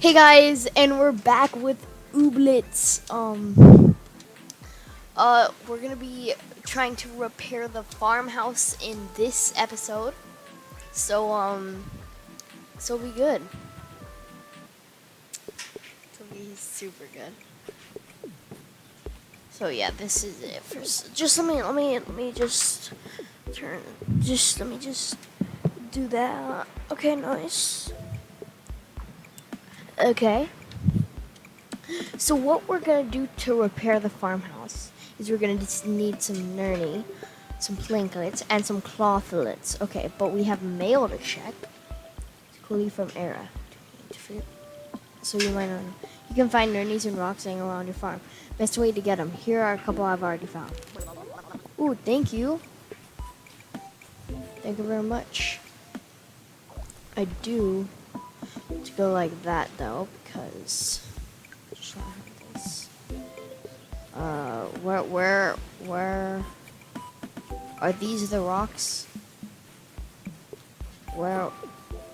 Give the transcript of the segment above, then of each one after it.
Hey guys, and we're back with Ooblets. We're gonna be trying to repair the farmhouse in this episode. So be good. So be super good. So yeah, this is it. First, just let me just turn. Let me just do that. Okay, nice. Okay. So what we're gonna do to repair the farmhouse is we're gonna just need some nurney, some planklets, and some clothlets. Okay, but we have mail to check. It's clearly from Era. So you might not know. You can find nurneys and rocks laying around your farm. Best way to get them. Here are a couple I've already found. Ooh, thank you. Thank you very much. I do to go like that though, because just want to have this. Where are these the rocks? Where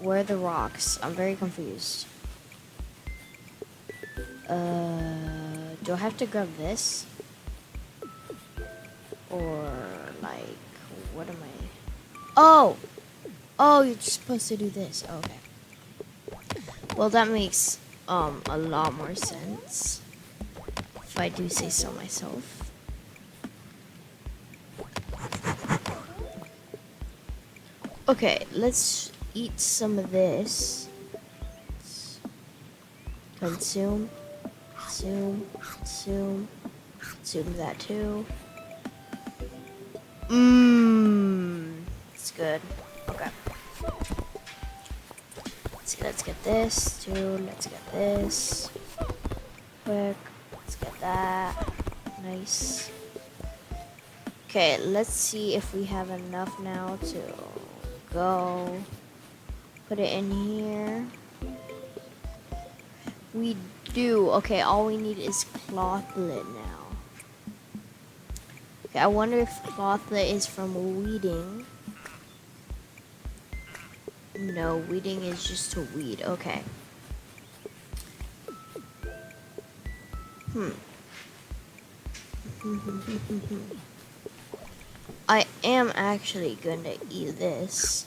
are the rocks? I'm very confused. Do I have to grab this? Or like, what am I? Oh, you're supposed to do this. Okay. Well, that makes a lot more sense, if I do say so myself. Okay, let's eat some of this. Consume, consume that too. It's good. Okay. Let's get this too. Let's get this. Quick. Let's get that. Nice. Okay, let's see if we have enough now to go. Put it in here. We do. Okay, all we need is clothlet now. Okay, I wonder if clothlet is from weeding. No, weeding is just to weed. Okay. I am actually gonna eat this.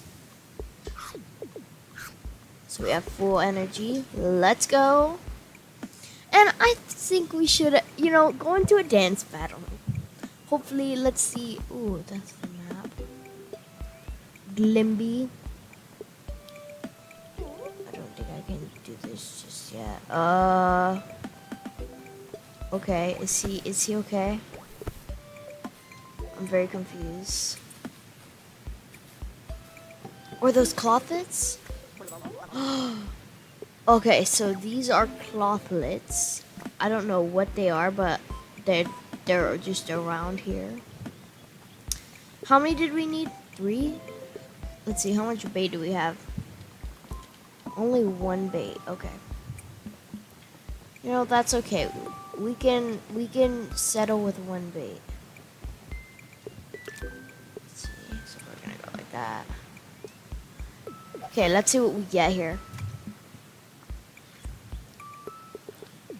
So we have full energy. Let's go. And I think we should, go into a dance battle. Hopefully, let's see. Ooh, that's the map. Glimby. I don't think I can do this just yet. Okay. Is he okay? I'm very confused. Or those clothlets? Okay, so these are clothlets. I don't know what they are, but they're just around here. How many did we need? 3? Let's see, how much bait do we have? Only 1 bait. Okay. That's okay. We can settle with 1 bait. Let's see. So we're gonna go like that. Okay, let's see what we get here.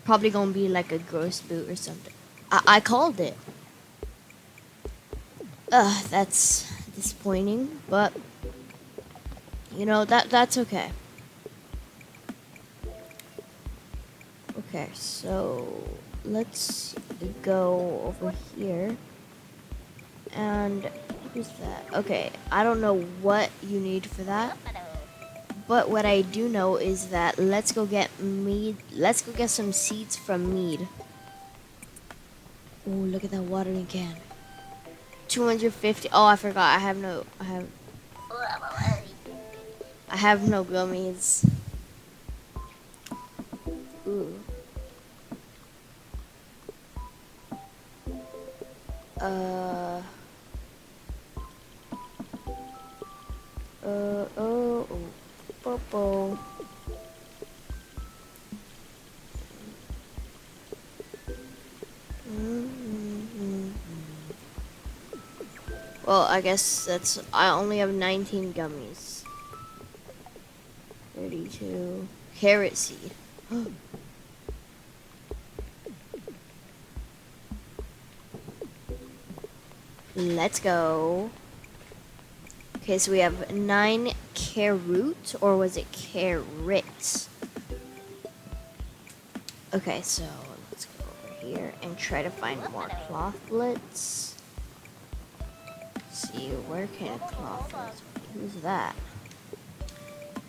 Probably gonna be like a gross boot or something. I called it. That's disappointing, but that's okay. Okay, so let's go over here. And who's that? Okay, I don't know what you need for that. But what I do know is that let's go get mead. Let's go get some seeds from mead. Oh, look at that watering can. 250. Oh, I forgot. I have no gummies. Ooh. Popo. Well, I guess I only have 19 gummies. 32. Carrot seed. Let's go. Okay, so we have 9 carrot, or was it carrots? Okay, so let's go over here and try to find more clothlets. See, where can clothlets be? Who's that?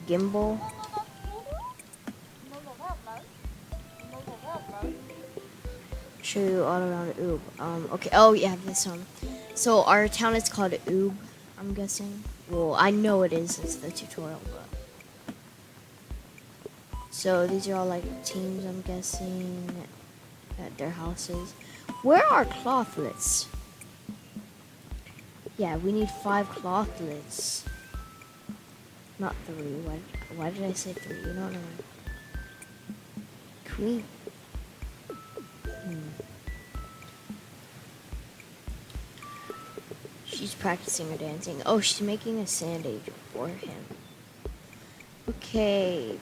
Gimbal? Show you all around Oob. Okay, oh yeah, this one. So our town is called Oob, I'm guessing. Well, I know it is, it's the tutorial, but. So these are all like teams, I'm guessing, at their houses. Where are clothlets? Yeah, we need 5 clothlets. Not 3. Why did I say 3? You know what I mean? Queen. She's practicing her dancing. Oh, she's making a sand angel for him. Okay.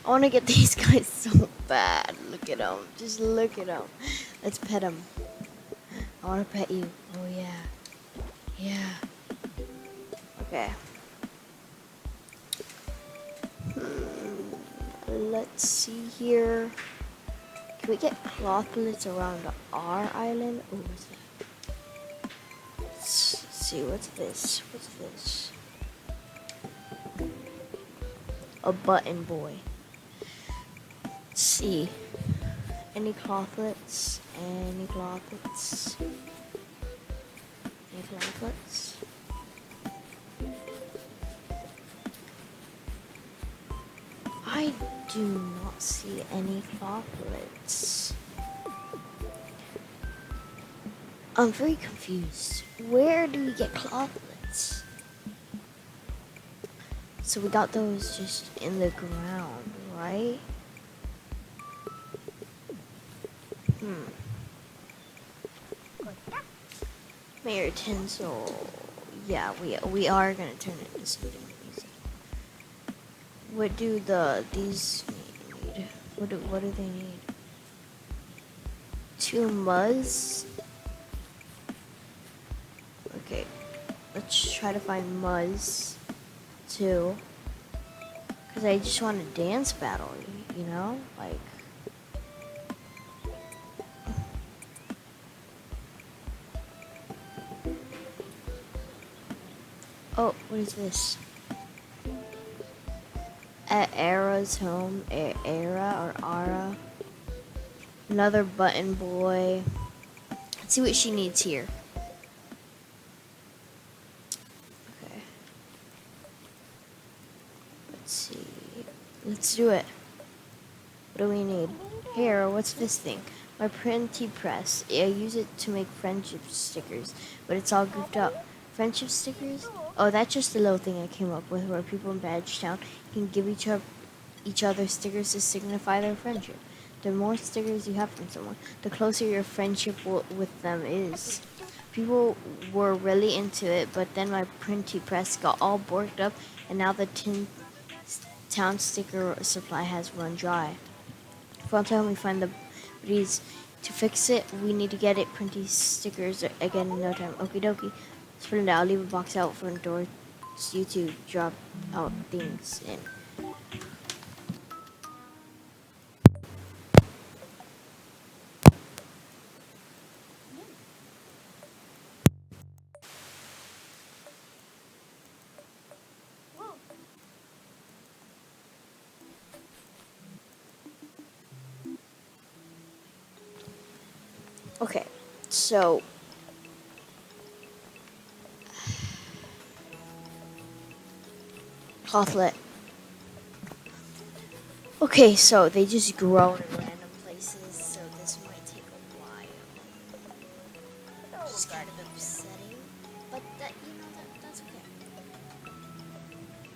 I want to get these guys so bad. Look at them. Just look at them. Let's pet them. I want to pet you. Oh, yeah. Yeah. Okay. Let's see here. Can we get clothlets around our island? Oh, what's that? Let's see, what's this? What's this? A button boy. Let's see. Any clothlets? Any clothlets? Any clothlets? I do not see any clothlets. I'm very confused. Where do we get clothlets? So we got those just in the ground, right? Mayor tinsel. Yeah, we are gonna turn it into something easy. What do these need? What do they need? 2 muzz. Okay, let's try to find muzz too. Cause I just want a dance battle, you know, like. Oh, what is this? At Ara's home, Ara or Ara. Another button boy. Let's see what she needs here. Okay. Let's see. Let's do it. What do we need? Here, what's this thing? My printy press. I use it to make friendship stickers, but it's all goofed up. Friendship stickers? Oh, that's just a little thing I came up with where people in Badgetown can give each other stickers to signify their friendship. The more stickers you have from someone, the closer your friendship with them is. People were really into it, but then my printy press got all borked up, and now the town sticker supply has run dry. From the time we find the breeze to fix it, we need to get it printy stickers again in no time. Okie dokie. Let's put it out. I'll leave a box out for the door so you to drop out things in. Okay, so clothlet. Okay, so they just grow in random places, so this might take a while. Just kind of upsetting, but that's okay.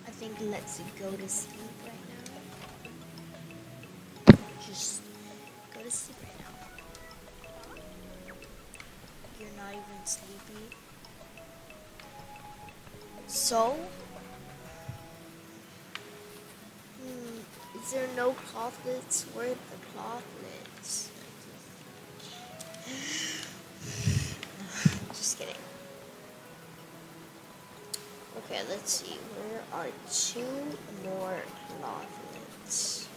I think let's go to sleep right now. Just go to sleep right now. You're not even sleepy. So, Is there no clothlets? Where are the clothlets? Just kidding. Okay, let's see. Where are 2 more clothlets?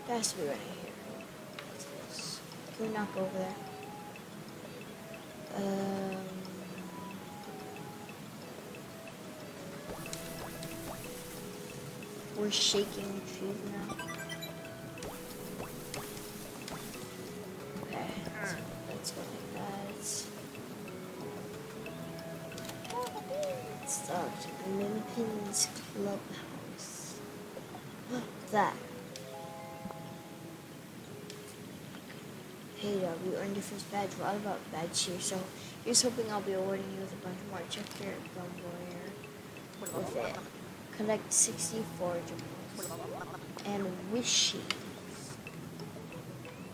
It has to be right here. What's this? Can we not go over there? We're shaking food now. Okay, let's go like that. Start Limpin's Clubhouse. That. Hey, we earned your first badge. We're all about badge here, so here's hoping I'll be awarding you with a bunch more. Check your warrior with it. Collect 60 forageables and wishes.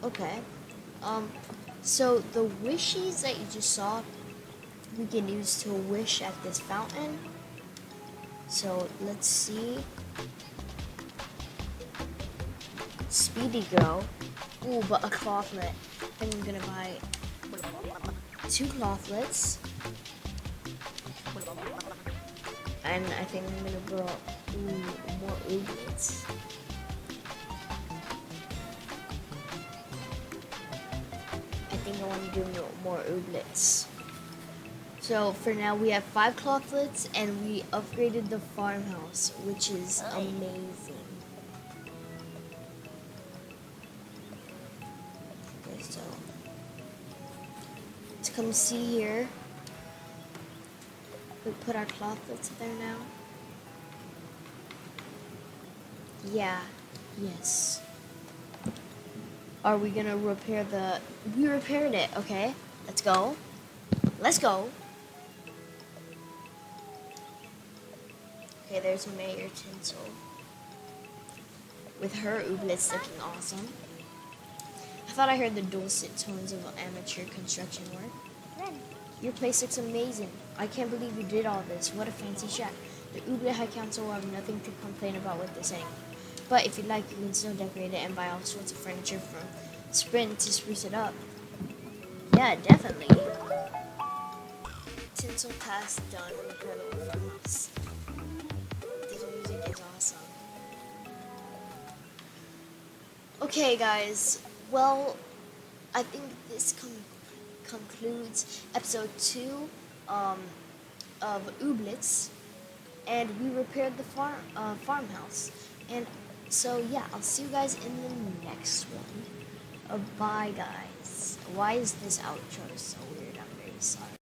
Okay. So the wishes that you just saw, we can use to wish at this fountain. So let's see. Speedy Girl. Ooh, but a clothlet. I think I'm gonna buy 2 clothlets. And I think I'm gonna grow more ooblets. I think I want to do more ooblets. So for now we have 5 clothlets and we upgraded the farmhouse, which is amazing. Okay, so let's come see here. We put our clothlets there now. Yeah, yes. Are we gonna repair we repaired it, okay? Let's go. Let's go. Okay, there's Mayor Tinsel. With her ooblets looking awesome. I thought I heard the dulcet tones of amateur construction work. Your place looks amazing. I can't believe you did all this. What a fancy shack. The Ooblet High Council will have nothing to complain about what they're saying. But if you'd like, you can still decorate it and buy all sorts of furniture from Sprint to spruce it up. Yeah, definitely. Tinsel task done. Repair the farmhouse. This music is awesome. Okay, guys. Well, I think this concludes episode 2 of Ooblets, and we repaired the farmhouse. And so yeah, I'll see you guys in the next one. Bye, guys. Why is this outro so weird? I'm very sorry.